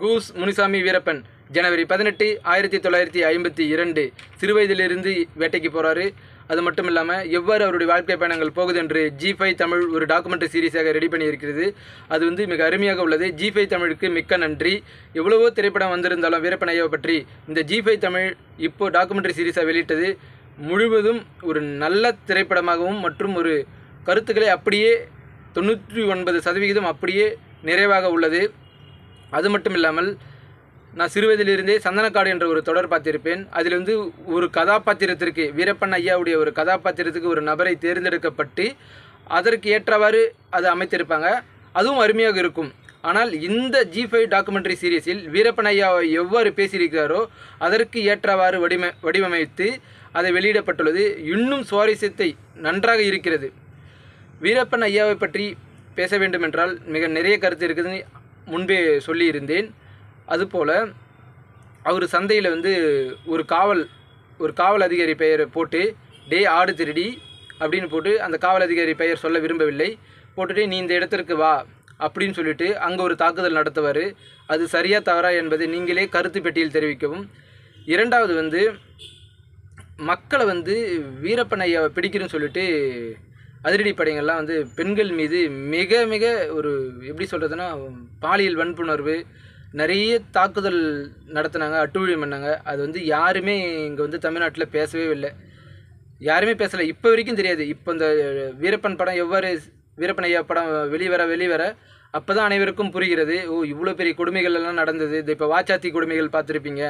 Goose Munisamy Veerappan ஜனவரி 18, 1952 சிறுவயதிலிருந்து வேட்டைக்கு போகிறாரு. அது மட்டும் இல்லாமல் எவ்வாறு அவருடைய வாழ்க்கை பயணங்கள் போகுது என்று G5 தமிழ் ஒரு டாக்குமெண்ட்ரி சீரீஸாக ரெடி பண்ணியிருக்கிறது. அது மிக அருமையாக உள்ளது. G5 தமிழுக்கு மிக்க நன்றி. எவ்வளவோ திரைப்படம் வந்திருந்தாலும் வீரப்பன் ஐயாவை பற்றி இந்த G5 தமிழ் இப்போ டாக்குமெண்ட்ரி சீரீஸாக வெளியிட்டது முழுவதும் ஒரு நல்ல திரைப்படமாகவும் மற்றும் ஒரு கருத்துக்களை அப்படியே 99% அப்படியே நிறைவாக உள்ளது. அது மட்டும் இல்லாமல் நான் சிறுவயதிலிருந்தே சந்தனக்காடு என்ற ஒரு தொடர் பார்த்திருப்பேன். அதில் ஒரு கதாபாத்திரத்திற்கு வீரப்பன் ஐயாவுடைய ஒரு கதாபாத்திரத்துக்கு ஒரு நபரை தேர்ந்தெடுக்கப்பட்டு அதற்கு ஏற்றவாறு அதை அமைத்திருப்பாங்க. அதுவும் அருமையாக இருக்கும். ஆனால் இந்த G5 டாக்குமெண்ட்ரி சீரீஸில் வீரப்பன் ஐயாவை எவ்வாறு பேசியிருக்கிறாரோ அதற்கு ஏற்றவாறு வடிவமைத்து அதை வெளியிடப்பட்டுள்ளது. இன்னும் சுவாரஸ்யத்தை நன்றாக இருக்கிறது. வீரப்பன் ஐயாவை பற்றி பேச வேண்டுமென்றால் மிக நிறைய கருத்து இருக்குதுன்னு முன்பே சொல்லியிருந்தேன். அதுபோல் அவர் சந்தையில் ஒரு காவல் அதிகாரி பெயரை போட்டு டே ஆடு திருடி அப்படின்னு போட்டு அந்த காவல் அதிகாரி பெயர் சொல்ல விரும்பவில்லை. போட்டுட்டு நீ இந்த இடத்திற்கு வா அப்படின்னு சொல்லிட்டு அங்கே ஒரு தாக்குதல் நடத்துவார். அது சரியா தவறா என்பதை நீங்களே கருத்து பெட்டியில் தெரிவிக்கவும். இரண்டாவது மக்களை வீரப்பன் ஐயாவை பிடிக்கணும்னு சொல்லிட்டு அதிரடி படைகள்லாம் பெண்கள் மீது மிக மிக ஒரு எப்படி சொல்கிறதுனா பாலியல் வன்புணர்வு நிறைய தாக்குதல் நடத்தினாங்க, அட்டூழியம் பண்ணாங்க. அது யாருமே இங்கே தமிழ்நாட்டில் பேசவே இல்லை. யாருமே பேசலை. இப்போ வரைக்கும் தெரியாது. இப்போ இந்த வீரப்பன் படம் எவ்வாறு வீரப்பன் ஐயா படம் வெளிவர அப்போ தான் அனைவருக்கும் புரிகிறது. இவ்வளோ பெரிய கொடுமைகள் எல்லாம் நடந்தது. இது இப்போ வாச்சாத்தி கொடுமைகள் பார்த்துருப்பீங்க,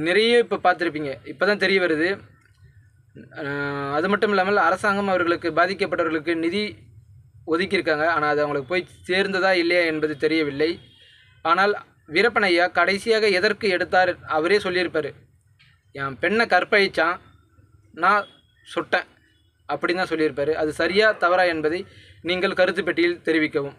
நிறைய இப்போ பார்த்துருப்பீங்க. இப்போ தான் தெரிய வருது. அது மட்டும் இல்லாமல் அரசாங்கம் அவர்களுக்கு பாதிக்கப்பட்டவர்களுக்கு நிதி ஒதுக்கியிருக்காங்க. ஆனால் அது அவங்களுக்கு போய் சேர்ந்ததா இல்லையா என்பது தெரியவில்லை. ஆனால் வீரப்பன் ஐயா கடைசியாக எதற்கு எடுத்தார் அவரே சொல்லியிருப்பார். என் பெண்ணை கற்பழிச்சான், நான் சுட்டேன் அப்படின்னு தான் சொல்லியிருப்பார். அது சரியா தவறா என்பதை நீங்கள் கருத்து பெட்டியில் தெரிவிக்கவும்.